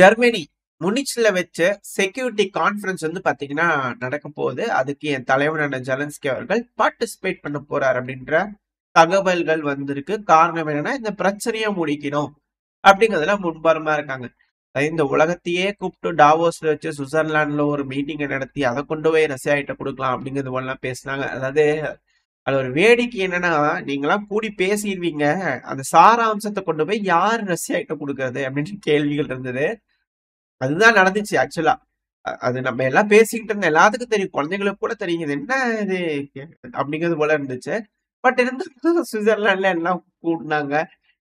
Germany முனிச்ல வச்ச security conference வந்து பாத்தீங்கன்னா நடக்க போகுது. அதுக்கு என் தலைவனான ஜெலன்ஸ்கி அவர்கள் பார்ட்டிசிபேட் பண்ண போறார் அப்படின்ற தகவல்கள் வந்திருக்கு. காரணம் என்னன்னா, இந்த பிரச்சனையை முடிக்கணும் அப்படிங்கிறதுல முன்பரமா இருக்காங்க. இந்த உலகத்தையே கூப்பிட்டு டாவோஸ்ல வச்சு சுவிட்சர்லாந்துல ஒரு மீட்டிங்கை நடத்தி அதை கொண்டு போய் ரஷ்யா கிட்ட கொடுக்கலாம் அப்படிங்கிறது போலாம் பேசினாங்க. அதாவது அது ஒரு வேடிக்கை என்னன்னா, நீங்களாம் கூடி பேசிடுவீங்க, அந்த சாராம்சத்தை கொண்டு போய் யார் ரஷ்யா கிட்ட கொடுக்கறது அப்படின்னு கேள்விகள் இருந்தது. அதுதான் நடந்துச்சு ஆக்சுவலா. அது நம்ம எல்லாம் பேசிக்கிட்டு இருந்தோம். எல்லாத்துக்கும் தெரியும். குழந்தைங்களுக்கு கூட தெரியும். இது என்ன இது அப்படிங்கிறது போல இருந்துச்சு. பட் இருந்தாலும் சுவிட்சர்லாந்துல எல்லாம் கூடுனாங்க.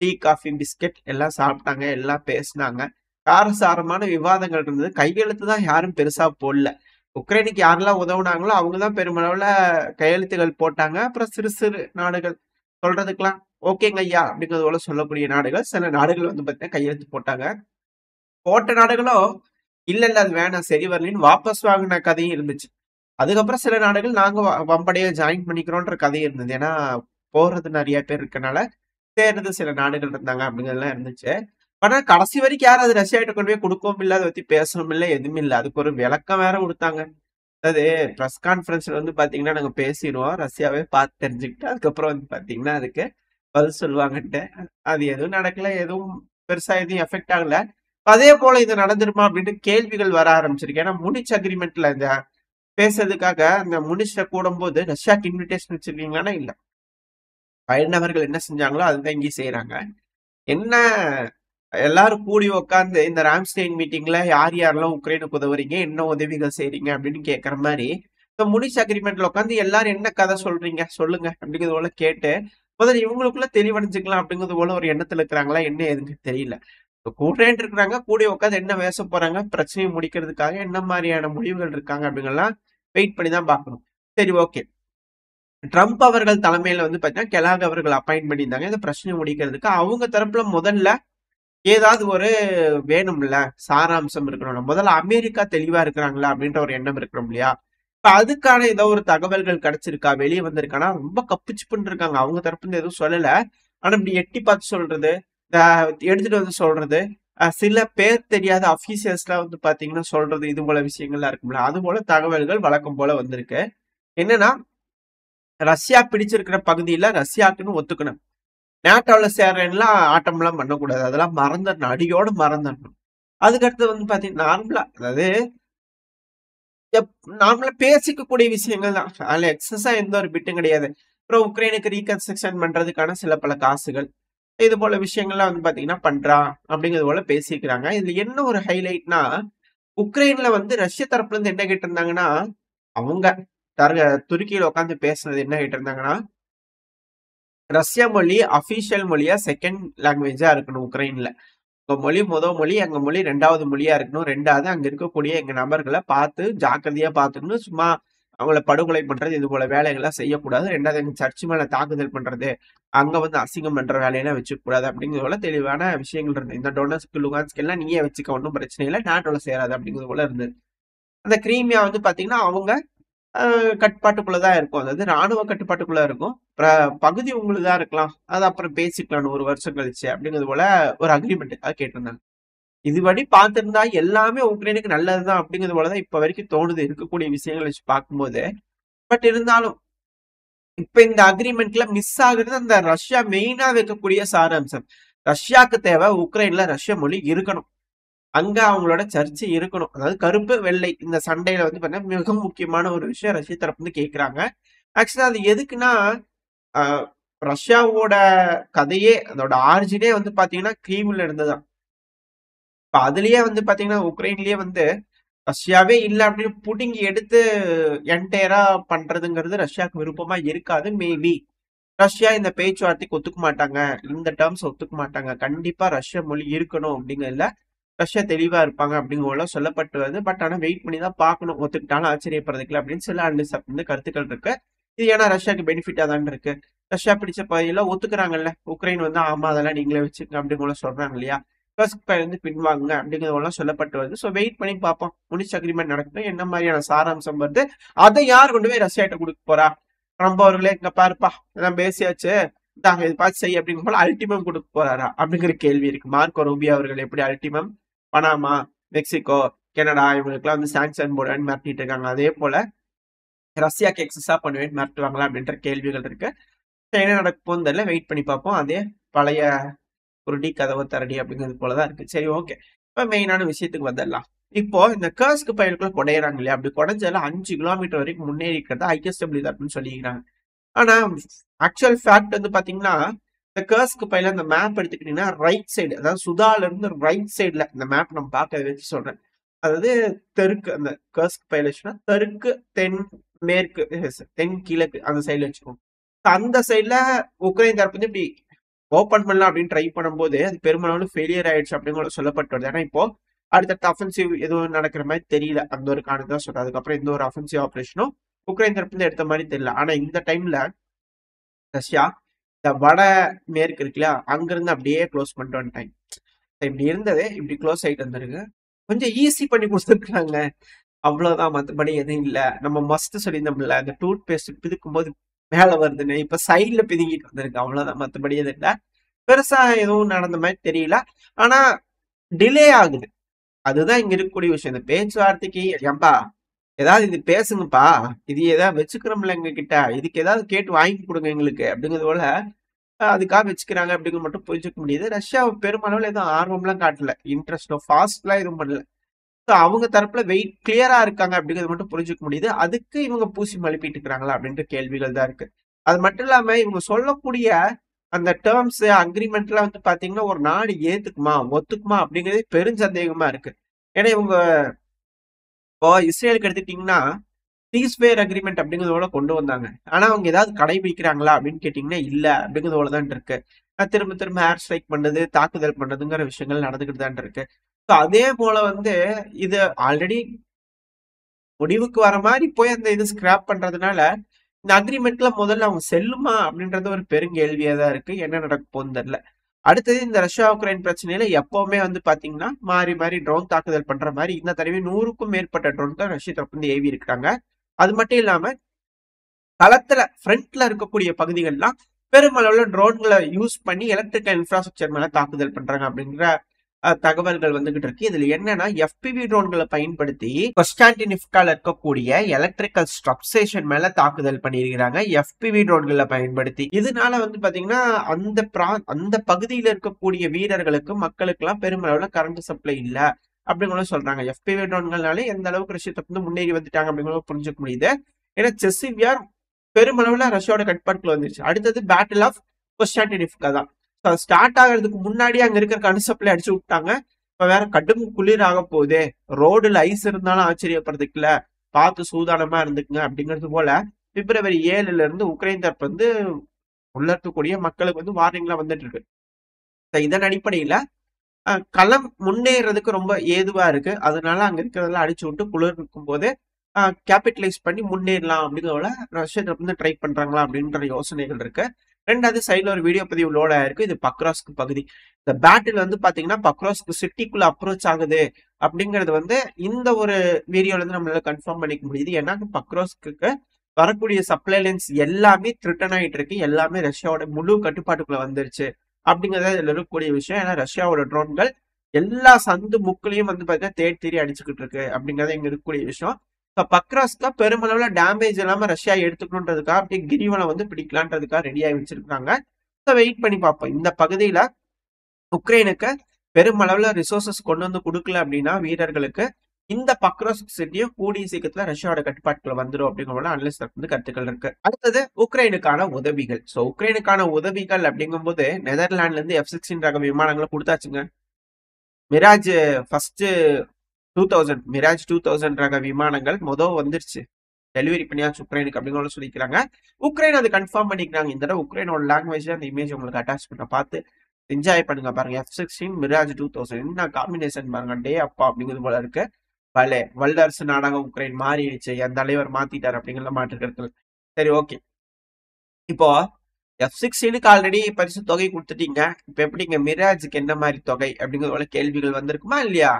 டீ, காஃபி, பிஸ்கெட் எல்லாம் சாப்பிட்டாங்க. எல்லாம் பேசினாங்க. காரசாரமான விவாதங்கள் இருந்தது. கையெழுத்து தான் யாரும் பெருசா போடல. உக்ரைனுக்கு யாரெல்லாம் உதவுனாங்களோ அவங்க தான் பெருமளவுல கையெழுத்துகள் போட்டாங்க. அப்புறம் சிறு சிறு நாடுகள் சொல்றதுக்கெல்லாம் ஓகேங்க ஐயா அப்படிங்கிறது போல சொல்லக்கூடிய நாடுகள், சில நாடுகள் வந்து பார்த்தீங்கன்னா கையெழுத்து போட்டாங்க. போட்ட நாடுகளும் இல்ல அது வேணாம், சரி வரலன்னு வாபஸ் வாங்கின கதையும் இருந்துச்சு. அதுக்கப்புறம் சில நாடுகள் நாங்க வம்படையா ஜாயின் பண்ணிக்கிறோன்ற கதையும் இருந்தது. ஏன்னா போறது நிறைய பேர் இருக்கனால சேர்றது சில நாடுகள் இருந்தாங்க அப்படிங்கிறதுலாம் இருந்துச்சு. ஆனா கடைசி வரைக்கும் யாரும் அது ரஷ்யா கிட்ட கொண்டு போய் கொடுக்கவும் இல்லை, அதை பத்தி பேசவும் இல்லை, எதுவுமே இல்லை. அதுக்கு ஒரு விளக்கம் வேற கொடுத்தாங்க. அதாவது ப்ரெஸ் கான்ஃபரன்ஸ்ல வந்து பாத்தீங்கன்னா நாங்க பேசிடுவோம், ரஷ்யாவே பார்த்து தெரிஞ்சுக்கிட்டு அதுக்கப்புறம் வந்து பாத்தீங்கன்னா அதுக்கு பதில் சொல்லுவாங்கன்ட்டு. அது எதுவும் நடக்கல, எதுவும் பெருசா எதுவும் எஃபெக்ட் ஆகல. அதே போல இது நடந்துருமா அப்படின்னு கேள்விகள் வர ஆரம்பிச்சிருக்கு. ஏன்னா முனிச் அக்ரிமெண்ட்ல இந்த பேசுறதுக்காக அந்த முனிச்ல கூடும்போது ரஷ்யாக்கு இன்விடேஷன் வச்சிருக்கீங்கன்னா இல்ல, பயனவர்கள் என்ன செஞ்சாங்களோ அதுதான் இங்கேயும் செய்யறாங்க. என்ன எல்லாரும் கூடி உட்காந்து இந்த ராம்ஸ்டெயின் மீட்டிங்ல யார் யாரெல்லாம் உக்ரைனுக்கு உதவுறீங்க, என்ன உதவிகள் செய்றீங்க அப்படின்னு கேட்கற மாதிரி இந்த முனிச் அக்ரிமெண்ட்ல உட்காந்து எல்லாரும் என்ன கதை சொல்றீங்க சொல்லுங்க அப்படிங்கிறது போல கேட்டு முதல்ல இவங்களுக்குள்ள தெளிவடைஞ்சுக்கலாம் அப்படிங்கிறது போல ஒரு எண்ணத்துல இருக்கிறாங்களா என்ன எதுக்கு தெரியல. கூட்டேன் இருக்கிறாங்க, கூடி உட்காந்து என்ன பேச போறாங்க, பிரச்சனையை முடிக்கிறதுக்காக என்ன மாதிரியான முடிவுகள் இருக்காங்க அப்படிங்கலாம் வெயிட் பண்ணி தான் பார்க்கணும். சரி, ஓகே. ட்ரம்ப் அவர்கள் தலைமையில வந்து பாத்தீங்கன்னா கெலாக் அவர்கள் அப்பாயிண்ட் பண்ணியிருந்தாங்க இந்த பிரச்சனையை முடிக்கிறதுக்கு. அவங்க தரப்புல முதல்ல ஏதாவது ஒரு வேணும்ல, சாராம்சம் இருக்கணும். முதல்ல அமெரிக்கா தெளிவா இருக்கிறாங்களா அப்படின்ற ஒரு எண்ணம் இருக்கணும் இல்லையா? இப்ப அதுக்கான ஏதோ ஒரு தகவல்கள் கிடைச்சிருக்கா, வெளியே வந்திருக்கானா? ரொம்ப கப்புச்சுப்புன்னு இருக்காங்க. அவங்க தரப்புல இருந்து எதுவும் சொல்லல. ஆனா இப்படி எட்டி பார்த்து சொல்றது, எடுத்துட்டு வந்து சொல்றது, சில பேர் தெரியாத அபிஷியல்ஸ்லாம் வந்து பாத்தீங்கன்னா சொல்றது, இது போல விஷயங்கள்லாம் இருக்கும்ல, அது போல தகவல்கள் வழக்கம் போல வந்திருக்கு. என்னன்னா, ரஷ்யா பிடிச்சிருக்கிற பகுதியில ரஷ்யாக்குன்னு ஒத்துக்கணும். நேட்டோல சேர்றேன்லாம் ஆட்டம்லாம் பண்ணக்கூடாது. அதெல்லாம் மறந்துடணும், அடியோடு மறந்துடணும். அதுக்கடுத்து வந்து பாத்தீங்கன்னா நார்மலா, அதாவது நார்மலா பேசிக்கக்கூடிய விஷயங்கள் தான். அதுல எக்ஸஸா எந்த ஒரு பிட்டும் கிடையாது. அப்புறம் உக்ரைனுக்கு ரீகன்ஸ்ட்ரக்ஷன் பண்றதுக்கான சில பல காசுகள், இது போல விஷயங்கள்லாம் வந்து பாத்தீங்கன்னா பண்றா அப்படிங்கிறது போல பேசிக்கிறாங்க. இதுல என்ன ஒரு ஹைலைட்னா, உக்ரைன்ல வந்து ரஷ்ய தரப்புல இருந்து என்ன கேட்டு இருந்தாங்கன்னா, அவங்க துருக்கியில உட்காந்து பேசுனது என்ன கேட்டு இருந்தாங்கன்னா, ரஷ்ய மொழி அபிஷியல் மொழியா செகண்ட் லாங்குவேஜா இருக்கணும் உக்ரைன்ல. உங்க மொழி மொழி, எங்க மொழி 2வது மொழியா இருக்கணும். 2வது அங்க இருக்கக்கூடிய எங்க நபர்களை பார்த்து ஜாக்கிரதையா பார்த்துக்கணும். சும்மா அவங்கள படுகொலை பண்றது, இது போல வேலைகள்லாம் செய்யக்கூடாது. 2வது எங்க சர்ச்சு மேல தாக்குதல் பண்றது, அங்க வந்து அசிங்கம் பண்ற வேலையெல்லாம் வச்சுக்க கூடாது அப்படிங்கிறது போல தெளிவான விஷயங்கள் இருந்தது. இந்த டொனஸ்க், லுகான்ஸ்க் எல்லாம் நீயே வச்சுக்க, ஒன்றும் பிரச்சனை இல்லை, நாட்டோல சேராது அப்படிங்கிறது போல இருந்தது. அந்த கிரீமியா வந்து பாத்தீங்கன்னா அவங்க கட்டுப்பாட்டுக்குள்ளதான் இருக்கும். அதாவது ராணுவ கட்டுப்பாட்டுக்குள்ள இருக்கும். பகுதி உங்களுதான் இருக்கலாம், அது அப்புறம் பேசிக்கலாம் 1 வருஷம் கழிச்சு அப்படிங்கிறது போல ஒரு அக்ரிமெண்ட்டுக்காக கேட்டிருந்தாங்க. இதுபடி பார்த்திருந்தா எல்லாமே உக்ரைனுக்கு நல்லதுதான் அப்படிங்கிறது போலதான் இப்ப வரைக்கும் தோணுது, இருக்கக்கூடிய விஷயங்களை வச்சு பார்க்கும்போது. பட் இருந்தாலும் இப்ப இந்த அக்ரிமெண்ட்ல மிஸ் ஆகுறது அந்த ரஷ்யா மெயினா வைக்கக்கூடிய சாராம்சம். ரஷ்யாக்கு தேவை உக்ரைன்ல ரஷ்ய மொழி இருக்கணும், அங்க அவங்களோட சர்ச்சை இருக்கணும். அதாவது கருப்பு வெள்ளை இந்த சண்டையில வந்து பாத்தீங்கன்னா மிக முக்கியமான ஒரு விஷயம் ரஷ்ய தரப்பு வந்து கேட்கிறாங்க. ஆக்சுவலா அது எதுக்குன்னா, ரஷ்யாவோட கதையே, அதோட ஆரிஜினே வந்து பாத்தீங்கன்னா கிரீம்ல இருந்துதான். இப்ப அதுலயே வந்து பாத்தீங்கன்னா உக்ரைன்லயே வந்து ரஷ்யாவே இல்ல அப்படின்னு புடுங்கி எடுத்து என்டையரா பண்றதுங்கிறது ரஷ்யாவுக்கு விருப்பமா இருக்காது. மேபி ரஷ்யா இந்த பேச்சுவார்த்தைக்கு ஒத்துக்க மாட்டாங்க, இந்த டேர்ம்ஸ் ஒத்துக்க மாட்டாங்க. கண்டிப்பா ரஷ்ய மொழி இருக்கணும் அப்படிங்கிறதுல ரஷ்யா தெளிவா இருப்பாங்க அப்படிங்கிற சொல்லப்பட்டு வருது. பட் ஆனா வெயிட் பண்ணி தான் பார்க்கணும். ஒத்துக்கிட்டாலும் ஆச்சரியப்படுறதுக்கு அப்படின்னு சில அனலிஸ்ட் வந்து கருத்துக்கள் இருக்கு. இது ஏன்னா ரஷ்யாவுக்கு பெனிஃபிட்டா தான் இருக்கு. ரஷ்யா பிடிச்ச பகுதியில ஒத்துக்குறாங்கல்ல, உக்ரைன் வந்து ஆமா அதெல்லாம் நீங்களே வச்சுக்கங்க அப்படிங்கிற சொல்றாங்க இல்லையா, வந்து பின்வாங்க அப்படிங்கிறதெல்லாம் சொல்லப்பட்டு வருது. ஸோ வெயிட் பண்ணி பார்ப்போம். முனிச் அக்ரிமெண்ட் நடக்கணும், என்ன மாதிரியான சாராம்சம் வருது, அதை யார் கொண்டு போய் ரஷ்யாட்ட கொடுக்க போறா? ட்ரம்ப் அவர்களே இங்க பாருப்பா இதெல்லாம் பேசியாச்சு, இதாங்க இது பார்த்து செய் அப்படிங்கிற போல அல்டிமம் கொடுக்க போறாரா அப்படிங்கிற கேள்வி இருக்கு. மார்க்கோ ரூபியோ அவர்கள் எப்படி அல்டிமம் பனாமா, மெக்சிகோ, கனடா இவங்களுக்குலாம் வந்து சாங்ஷன் போடுவேன்னு மிரட்டிட்டு இருக்காங்க. அதே போல ரஷ்யாக்கு எக்ஸஸா பண்ணுவேன்னு மிரட்டுவாங்களா அப்படின்ற கேள்விகள் இருக்கு. என்ன நடக்க போகுதுன்னு தெரியல. வெயிட் பண்ணி பார்ப்போம். அதே பழைய குருடி கதவு தரடி அப்படிங்கிறது போலதான் இருக்கு. சரி, ஓகே. இப்ப மெயினான விஷயத்துக்கு வந்துடலாம். இப்போ இந்த கர்ஸ்க் பயலுக்குள்ள குடையறாங்க இல்லையா? அப்படி குடைஞ்சதுல 5 கிலோமீட்டர் வரைக்கும் முன்னேறி இருக்கிறது ஐஎஸ்டபிள்யூ அப்படின்னு சொல்லிக்கிறாங்க. ஆனா ஆக்சுவல் ஃபேக்ட் வந்து பாத்தீங்கன்னா, இந்த கர்ஸ்க் பையில இந்த மேப் எடுத்துக்கிட்டீங்கன்னா ரைட் சைடு, அதாவது சுதால இருந்து ரைட் சைடுல இந்த மேப் நம்ம பார்க்க வச்சு சொல்றேன். அதாவது தெற்கு, அந்த கர்ஸ்க் பையில வச்சுன்னா தெற்கு, தென் மேற்கு, தென் கிழக்கு அந்த சைடுல வச்சுக்கோங்க. அந்த சைடுல உக்ரைன் தரப்பு வந்து இப்படி ஓபன் பண்ணலாம் அப்படின்னு ட்ரை பண்ணும்போது அது பெரும்பாலும் ஃபெயிலியர் ஆயிடுச்சு அப்படின்னு சொல்லப்பட்டு வருது. ஏன்னா இப்போ அடுத்த அஃபென்சிவ் எதுவும் நடக்கிற மாதிரி தெரியல. அந்த ஒரு காரணத்தை தான் சொல்றேன். அதுக்கப்புறம் எந்த ஒரு அஃபென்சிவ் ஆபரேஷனும் உக்ரைன் தரப்புல எடுத்த மாதிரி தெரியல. ஆனா இந்த டைம்ல ரஷ்யா இந்த வட மேற்கு இருக்குல்ல, அங்கிருந்து அப்படியே க்ளோஸ் பண்ணிட்டு வந்துட்டாங்க. இப்படி இருந்தது இப்படி க்ளோஸ் ஆயிட்டு வந்திருக்கு. கொஞ்சம் ஈஸி பண்ணி கொடுத்துருக்காங்க, அவ்வளவுதான். மற்றபடி எதுவும் இல்ல. நம்ம மஸ்ட் சொல்லியிருந்தோம்ல, அந்த டூத் பேஸ்ட் பிதுக்கும் போது மேல வருதுன்னு, இப்ப சைட்ல பிதுங்கிட்டு வந்திருக்கு, அவ்வளவுதான். மற்றபடி எதுவும் இல்ல. பெருசா எதுவும் நடந்த மாதிரி தெரியல. ஆனா டிலே ஆகுது, அதுதான் இங்க இருக்கக்கூடிய விஷயம். இந்த பேச்சுவார்த்தைக்கு ஏன்பா ஏதாவது இது பேசுங்கப்பா, இது ஏதாவது வச்சுக்கிறோம்ல எங்க கிட்ட, இதுக்கு ஏதாவது கேட்டு வாங்கி கொடுங்க எங்களுக்கு அப்படிங்கிறது போல அதுக்காக வச்சுக்கிறாங்க அப்படிங்கிறது மட்டும் புரிஞ்சுக்க முடியுது. ரஷ்யா பெருமளவுல எதுவும் ஆர்வம்லாம் காட்டல, இன்ட்ரெஸ்டோ ஃபாஸ்ட்லாம் எதுவும் பண்ணல. அவங்க தரப்புல வெயிட் கிளியரா இருக்காங்க அப்படிங்கிறது மட்டும் புரிஞ்சுக்க முடியுது. அதுக்கு இவங்க பூசி மழுப்பிட்டு இருக்கிறாங்களா அப்படின்ற கேள்விகள் தான் இருக்கு. அது மட்டும் இல்லாம இவங்க சொல்லக்கூடிய அந்த டேர்ம்ஸ் அக்ரிமெண்ட்லாம் வந்து பாத்தீங்கன்னா ஒரு நாடு ஏத்துக்குமா ஒத்துக்குமா அப்படிங்கிறது பெருஞ்சந்தேகமா இருக்கு. ஏன்னா இவங்க இப்போ இஸ்ரேலுக்கு எடுத்துட்டீங்கன்னா சீஸ்ஃபயர் அக்ரிமெண்ட் அப்படிங்கிறதோட கொண்டு வந்தாங்க. ஆனா அவங்க ஏதாவது கடைபிடிக்கிறாங்களா அப்படின்னு கேட்டீங்கன்னா இல்ல அப்படிங்கிறதோட தான் இருக்கு. திரும்ப திரும்ப ஏர் ஸ்ட்ரைக் பண்ணது, தாக்குதல் பண்ணதுங்கிற விஷயங்கள் நடந்துகிட்டு தான் இருக்கு. அதே போல வந்து இது ஆல்ரெடி முடிவுக்கு வர மாதிரி போய் அந்த இது ஸ்கிராப் பண்றதுனால இந்த அக்ரிமெண்ட்ல முதல்ல அவங்க செல்லுமா அப்படின்றது ஒரு பெருங்கேள்வியா தான் இருக்கு. என்ன நடக்க போகுதுன்னு தெரியல. அடுத்தது இந்த ரஷ்யா உக்ரைன் பிரச்சனையில எப்பவுமே வந்து பாத்தீங்கன்னா மாறி மாறி ட்ரோன் தாக்குதல் பண்ற மாதிரி இந்த தடவை 100க்கும் மேற்பட்ட ட்ரோன் தான் ரஷ்யா தரப்பு வந்து ஏவி இருக்காங்க. அது மட்டும் இல்லாம களத்துல ஃப்ரண்ட்ல இருக்கக்கூடிய பகுதிகள்லாம் பெருமளவுல ட்ரோன்களை யூஸ் பண்ணி எலக்ட்ரிக்கல் இன்ஃப்ராஸ்ட்ரக்சர் மேல தாக்குதல் பண்றாங்க அப்படிங்கிற தகவல்கள் வந்துகிட்டு இருக்கு. இதுல என்னன்னா FPV ட்ரோன்களை பயன்படுத்தி கொஸ்டான்டினிவ்கால இருக்கக்கூடிய எலக்ட்ரிக்கல் ஸ்டப்ஸ்டேஷன் மேல தாக்குதல் பண்ணியிருக்கிறாங்க FPV ட்ரோன்களை பயன்படுத்தி. இதனால வந்து பாத்தீங்கன்னா அந்த பகுதியில இருக்கக்கூடிய வீரர்களுக்கு மக்களுக்கு எல்லாம் பெருமளவுல கரண்ட் சப்ளை இல்ல அப்படிங்கிறத சொல்றாங்க. FPV ட்ரோன்கள்னாலே எந்த அளவுக்கு ரஷ்யத்தை வந்து முன்னேறி வந்துட்டாங்க அப்படிங்கிறத புரிஞ்சுக்க முடியுது. ஏன்னா செசிவியார் பெருமளவுல ரஷ்யாவோட கட்டுப்பாட்டுக்குள்ள வந்துருச்சு. அடுத்தது பேட்டில் ஆஃப் கொஸ்டான்டினிவ்கா தான். ஸ்டார்ட் ஆகிறதுக்கு முன்னாடி அங்க இருக்கிற கன்செப்ட்ல அடிச்சு விட்டாங்க. இப்ப வேற கடும் குளிர் ஆக போகுது, ரோடுல ஐஸ் இருந்தாலும் ஆச்சரியப்படுறதுக்கு இல்ல, பார்த்து சூதானமா இருந்துக்குங்க அப்படிங்கிறது போல பிப்ரவரி 7ல இருந்து உக்ரைன் தரப்பு வந்து உள்ள இருக்கக்கூடிய மக்களுக்கு வந்து வார்னிங்லாம் வந்துட்டு இருக்கு. இதன் அடிப்படையில களம் முன்னேறதுக்கு ரொம்ப ஏதுவா இருக்கு. அதனால அங்க இருக்கிறதெல்லாம் அடிச்சு விட்டு குளிர் இருக்கும் போது கேபிட்டலைஸ் பண்ணி முன்னேறலாம் அப்படிங்கிறத ரஷ்யா தரப்பு வந்து ட்ரை பண்றாங்களா அப்படின்ற யோசனைகள் இருக்கு. ரெண்டாவது சைட்ல ஒரு வீடியோ பதிவு லோட் ஆயிருக்கு. இது பக்ராஸ்க் பகுதி. இந்த பேட்டில் வந்து பாத்தீங்கன்னா பக்ராஸ்க் சிட்டிக்குள்ள அப்ரோச் ஆகுது அப்படிங்கிறது வந்து இந்த ஒரு வீடியோல இருந்து நம்மளால கன்ஃபார்ம் பண்ணிக்க முடியுது. ஏன்னா பக்ராஸ்க்கு வரக்கூடிய சப்ளை லைன்ஸ் எல்லாமே த்ரிட்டன் ஆயிட்டு இருக்கு, எல்லாமே ரஷ்யாவோட முழு கட்டுப்பாட்டுக்குள்ள வந்துருச்சு அப்படிங்கறத இதுல இருக்கக்கூடிய விஷயம். ஏன்னா ரஷ்யாவோட ட்ரோன்கள் எல்லா சந்து முக்குலையும் வந்து பாத்தீங்கன்னா தேடி தேடி அடிச்சுக்கிட்டு இருக்கு அப்படிங்கறத இங்க இருக்கக்கூடிய விஷயம். பக்ராஸ்ல பெருமளவுல டேமேஜ் இல்லாம ரஷ்யா எடுத்துக்கணுன்றதுக்காக அப்படியே கிரிவலம் வந்து பிடிக்கலான்றதுக்காக ரெடி ஆகி வச்சிருக்காங்க. வெயிட் பண்ணி பார்ப்போம். இந்த பகுதியில உக்ரைனுக்கு பெருமளவுல ரிசோர்சஸ் கொண்டு வந்து கொடுக்கல அப்படின்னா வீரர்களுக்கு இந்த பக்ராஸ்க் சிட்டியும் கூடிய சீக்கிரத்துல ரஷ்யாவோட கட்டுப்பாட்டுக்குள்ள வந்துடும் அப்படிங்கிற அனலிஸ்ட் வந்து கருத்துக்கள் இருக்கு. அடுத்தது உக்ரைனுக்கான உதவிகள். உக்ரைனுக்கான உதவிகள் அப்படிங்கும்போது நெதர்லாண்ட்ல இருந்து F-16 ரக விமானங்களை கொடுத்தாச்சுங்க. மிராஜ் ஃபர்ஸ்ட் 2000 மிராஜ் 2000 ரக விமானங்கள் வந்துருச்சு, டெலிவரி பண்ணியாச்சு உக்ரைனுக்கு அப்படிங்கிற சொல்லிக்கிறாங்க. உக்ரைன் அது கன்ஃபார்ம் பண்ணிக்கிறாங்க. இந்த தடவை உக்ரைனோட லாங்குவேஜ் அந்த இமேஜ் உங்களுக்கு அட்டாச் பண்ண பார்த்து என்ஜாய் பண்ணுங்க. பாருங்க, F-16 மிராஜ் 2000 என்ன காம்பினேஷன் பாருங்க, டே அப்பா அப்படிங்கிறது போல இருக்கு. பலே வல்லரசு நாடாக உக்ரைன் மாறிடுச்சு, என் தலைவர் மாத்திட்டார் அப்படிங்கிற மாற்றிருக்கிறது. சரி, ஓகே. இப்போ F-16க்கு ஆல்ரெடி பரிசு தொகை கொடுத்துட்டீங்க. இப்ப எப்படிங்க மிராஜுக்கு என்ன மாதிரி தொகை அப்படிங்கிறத கேள்விகள் வந்திருக்குமா இல்லையா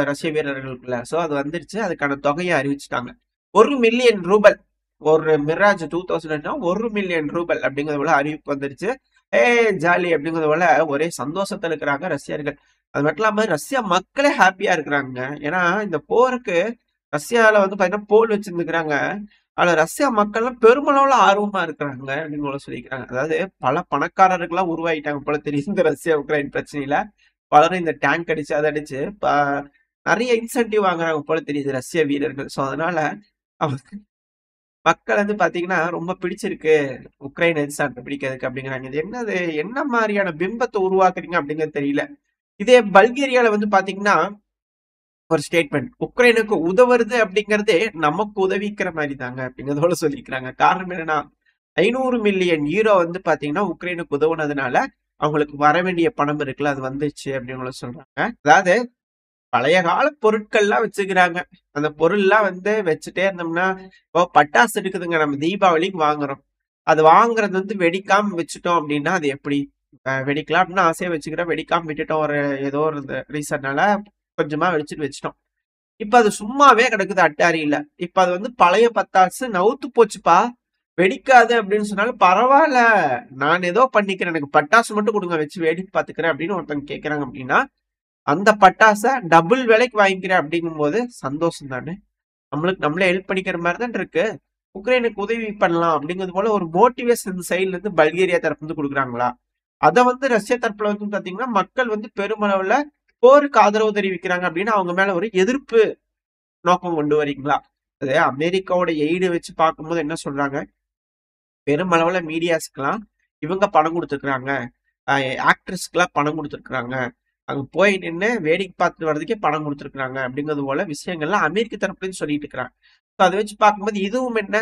ரஷ்ய வீரர்களுக்குள்ள? சோ அது வந்துருச்சு, அதுக்கான தொகையை அறிவிச்சுட்டாங்க. 1 மில்லியன் ரூபல். ஒரு மிராஜ் 2000 1 மில்லியன் ரூபல் அப்படிங்கிறது போல அறிவிப்பு வந்துருச்சு. ஜாலி அப்படிங்கிறது போல ஒரே சந்தோஷத்துல இருக்கிறாங்க ரஷ்யர்கள். அது மட்டும் இல்லாம ரஷ்யா மக்களே ஹாப்பியா இருக்கிறாங்க. ஏன்னா, இந்த போருக்கு ரஷ்யால வந்து பார்த்தீங்கன்னா, போல் வச்சிருந்துருக்காங்க. அதுல ரஷ்யா மக்கள்லாம் பெருமளவுல ஆர்வமா இருக்கிறாங்க அப்படின்னு போல சொல்லியிருக்காங்க. அதாவது பல பணக்காரர்கள்லாம் உருவாகிட்டாங்க போல தெரியுது இந்த ரஷ்யா, உக்ரைன் பிரச்சனையில. பலரும் இந்த டேங்க் அடிச்சு, அத அடிச்சு நெறைய இன்சென்டிவ் வாங்குறாங்க போல தெரியுது ரஷ்ய வீரர்கள். ஸோ அதனால அவங்க மக்கள் வந்து பார்த்தீங்கன்னா, ரொம்ப பிடிச்சிருக்கு உக்ரைன் எதிர்சாட்டை பிடிக்கிறதுக்கு அப்படிங்கிறாங்க. இது என்னது? என்ன மாரியான பிம்பத்த உருவாக்குறீங்க அப்படிங்கிறது தெரியல. இதே பல்கேரியால வந்து பார்த்தீங்கன்னா, ஒரு ஸ்டேட்மெண்ட். உக்ரைனுக்கு உதவுறது அப்படிங்கிறதே நமக்கு உதவிக்கிற மாரி தாங்க அப்படிங்கிறதோட சொல்லிக்கிறாங்க. காரணம் என்னன்னா, 500 மில்லியன் யூரோ வந்து பார்த்தீங்கன்னா, உக்ரைனுக்கு உதவுனதுனால, அவங்களுக்கு வர வேண்டிய பணம் இருக்குல்ல, அது வந்துச்சு அப்படின்னு சொல்றாங்க. அதாவது பழைய கால பொருட்கள்லாம் வச்சுக்கிறாங்க. அந்த பொருள்லாம் வந்து வச்சுட்டே இருந்தோம்னா, இப்போ பட்டாசு இருக்குதுங்க. நம்ம தீபாவளிக்கு வாங்குறோம். அது வாங்குறது வந்து வெடிக்காம வச்சுட்டோம் அப்படின்னா, அது எப்படி? வெடிக்கலாம் அப்படின்னு ஆசையா வச்சுக்கிறோம். வெடிக்காம விட்டுட்டோம். ஏதோ ஒரு ரீசன்னால கொஞ்சமா வெடிச்சுட்டு வச்சுட்டோம். இப்ப அது சும்மாவே கிடக்குது அட்டாரியில. இப்ப அது வந்து பழைய பட்டாசு நவுத்து போச்சுப்பா. வெடிக்காது அப்படின்னு சொன்னாலும் பரவாயில்ல. நான் ஏதோ பண்ணிக்கிறேன். எனக்கு பட்டாசு மட்டும் கொடுங்க. வச்சு வேடிக்கை பார்த்துக்கிறேன் அப்படின்னு ஒருத்தவங்க கேட்கறாங்க அப்படின்னா, அந்த பட்டாச டபுள் விலைக்கு வாங்கிக்கிறேன் அப்படிங்கும்போது சந்தோஷம் தானே. நம்மளுக்கு நம்மளே ஹெல்ப் பண்ணிக்கிற மாதிரி தான் இருக்கு. உக்ரைனுக்கு உதவி பண்ணலாம் அப்படிங்கிறது போல ஒரு மோட்டிவேஷன் சைட்ல இருந்து பல்கேரியா தரப்பு வந்து கொடுக்குறாங்களா? அத வந்து ரஷ்யா தரப்புல வந்து பாத்தீங்கன்னா, மக்கள் வந்து பெருமளவுல போருக்கு ஆதரவு தெரிவிக்கிறாங்க அப்படின்னு அவங்க மேல ஒரு எதிர்ப்பு நோக்கம் கொண்டு வரீங்களா? அது அமெரிக்காவோட எய்டு வச்சு பார்க்கும்போது என்ன சொல்றாங்க? பெருமளவுல மீடியாஸ்க்குலாம் இவங்க பணம் குடுத்துருக்காங்க. ஆக்ட்ரஸ்க்குலாம் பணம் குடுத்துருக்காங்க. அங்க போய் நின்னு வேடிக்கை பார்த்துட்டு வர்றதுக்கே பணம் குடுத்துருக்காங்க. அப்படிங்கிறது போல விஷயங்கள்லாம் அமெரிக்க தரப்புலயும் சொல்லிட்டு இருக்கிறாங்க. ஸோ அத வச்சு பார்க்கும்போது இதுவும் என்ன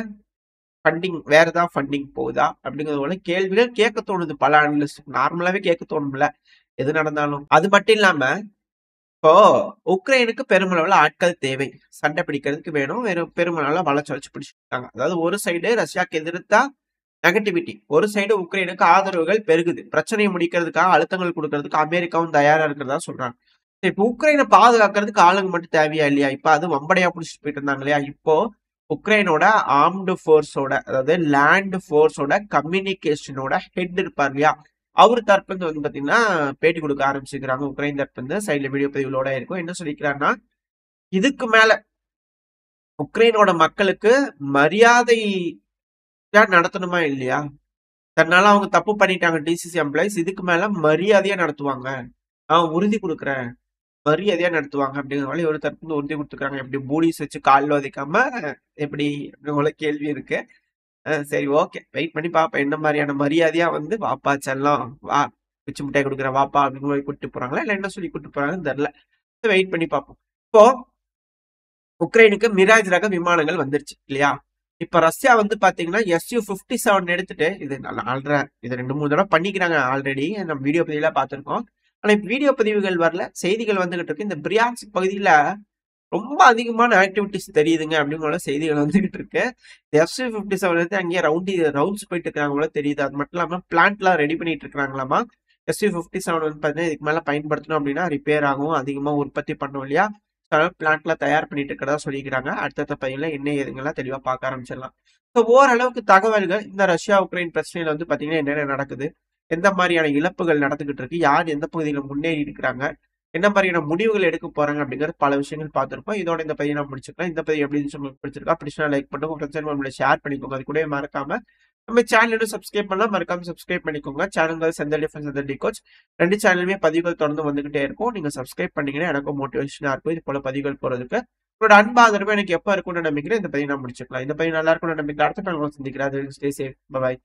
ஃபண்டிங் வேற ஏதாவது ஃபண்டிங் போகுதா? அப்படிங்கிறது போல கேள்விகள் கேட்க தோணுது பல அனலிஸ்ட். நார்மலாவே கேட்க தோணும்ல. எது நடந்தாலும். அது மட்டும் இல்லாம இப்போ உக்ரைனுக்கு பெருமளவுல ஆட்கள் தேவை. சண்டை பிடிக்கிறதுக்கு வேணும். பெருமளவுல வளச்சு வளச்சு பிடிச்சிருக்காங்க. அதாவது ஒரு சைடு ரஷ்யாக்கு எதிர்த்தா நெகட்டிவிட்டி. ஒரு சைடு உக்ரைனுக்கு ஆதரவுகள் பெருகுது. பிரச்சனையை முடிக்கிறதுக்காக அழுத்தங்கள் குடுக்கறதுக்கு அமெரிக்காவும் தயாரா இருக்கிறதா சொல்றாங்க. இப்ப உக்ரைனை பாதுகாக்கிறதுக்கு ஆளுங்க மட்டும் தேவையா இல்லையா? இப்ப அது வம்படையா புடிச்சிட்டு போயிட்டு இருந்தாங்க இல்லையா? இப்போ உக்ரைனோட ஆர்ம்டு ஃபோர்ஸோட அதாவது லேண்ட் ஃபோர்ஸோட கம்யூனிகேஷனோட ஹெட் இருப்பார் இல்லையா? அவரு தரப்புல வந்து பாத்தீங்கன்னா பேட்டி கொடுக்க ஆரம்பிச்சிருக்காங்க. உக்ரைன் தரப்புல சைட்ல வீடியோ பதிவுகளோட இருக்கும். என்ன சொல்லிக்கிறாருன்னா, இதுக்கு மேல உக்ரைனோட மக்களுக்கு மரியாதையா நடத்தணுமா இல்லையா? தன்னால அவங்க தப்பு பண்ணிட்டாங்க டிசிசி எம்ப்ளாயிஸ். இதுக்கு மேல மரியாதையா நடத்துவாங்க. நான் உறுதி குடுக்குறேன். மரியாதையா நடத்துவாங்க அப்படிங்கிற மாதிரி ஒரு தரப்பு வந்து உறுதி கொடுத்துருக்காங்க. எப்படி பூலிஸ் வச்சு கால்ல உதைக்காம எப்படி அப்படிங்கிற கேள்வி இருக்கு. சரி ஓகே. வெயிட் பண்ணி பார்ப்போம். என்ன மாதிரியான மரியாதையா வந்து வாப்பா செல்லம் வா பிச்சு மிட்டாய் கொடுக்குறேன் வாப்பா அப்படின்னு மாதிரி கூட்டு போறாங்களா இல்ல என்ன சொல்லி கூட்டு போறாங்கன்னு தெரியல. வெயிட் பண்ணி பார்ப்போம். இப்போ உக்ரைனுக்கு மிராஜ் ரக விமானங்கள் வந்துருச்சு இல்லையா? இப்ப ரஷ்யா வந்து பாத்தீங்கன்னா SU-57 எடுத்துட்டு இது இது 2-3 தடவை பண்ணிக்கிறாங்க ஆல்ரெடி. நம்ம வீடியோ பதிவுல பார்த்திருக்கோம். ஆனா இப்ப வீடியோ பதிவுகள் வரல. செய்திகள் வந்துகிட்டு இருக்கு. இந்த பிரியான்ஸ்க் பகுதியில ரொம்ப அதிகமான ஆக்டிவிட்டிஸ் தெரியுதுங்க அப்படிங்கிற செய்திகள் வந்துகிட்டு இருக்கு. SU-57 எடுத்து அங்கேயே ரவுண்ட்ஸ் போயிட்டு இருக்காங்க போல தெரியுது. அது மட்டும் இல்லாம பிளான்ட்லாம் ரெடி பண்ணிட்டு இருக்காங்களாமா. SU-57 வந்து பாத்தீங்கன்னா இதுக்கு மேல பயன்படுத்தணும் அப்படின்னா ரிப்பேர் ஆகும். அதிகமா உற்பத்தி பண்ணும் இல்லையா? பிளான்ட்ல தயார் பண்ணிட்டு இருக்கிறதா சொல்லிக்கிறாங்க. அடுத்தடுத்த பதிவுல என்ன ஏதுங்கெல்லாம் தெளிவா பார்க்க ஆரம்பிச்சிடலாம். ஸோ ஓரளவுக்கு தகவல்கள் இந்த ரஷ்யா உக்ரைன் பிரச்சனையில வந்து பாத்தீங்கன்னா என்னென்ன நடக்குது, எந்த மாதிரியான இழப்புகள் நடந்துகிட்டு இருக்கு, யார் எந்த பகுதியில முன்னேறி இருக்கிறாங்க, என்ன மாதிரியான முடிவுகள் எடுக்க போறாங்க அப்படிங்கிறது பல விஷயங்கள் பார்த்திருப்போம். இதோட இந்த பதிவை நான் முடிச்சுக்கலாம். இந்த பதிவு எப்படி இருந்துச்சு உங்களுக்கு பிடிச்சிருக்கா? பிடிச்சா லைக் பண்ணுங்க, உங்க ஃப்ரெண்ட்ஸ் நம்மள ஷேர் பண்ணிக்கோங்க. அது கூட மறக்காம நம்ம சேனலும் சப்ஸ்கிரைப் பண்ணலாம். மறக்காம சப்ஸ்கிரைப் பண்ணிக்கோங்க. சேனல் செந்தல் டிஃபென்ஸ் செந்தல் டி கோச் 2 சேனலுமே பதிவுகள் தொடர்ந்து வந்துகிட்டே இருக்கும். நீங்க சப்ஸ்கிரைப் பண்ணீங்கன்னா எனக்கும் மோட்டிவேஷனா இருக்கும். இது போல பதிவுகள் போறதுக்கு உங்களோட அன்பாதரவு எனக்கு எப்ப இருக்கும்னு நம்பிக்கிறேன். இந்த பதிவு நான் முடிச்சுக்கலாம். இந்த பதிவு நல்லா இருக்கும்னு நம்பிக்கை அடுத்த நாள் சந்திக்கிறேன். Stay safe. பை.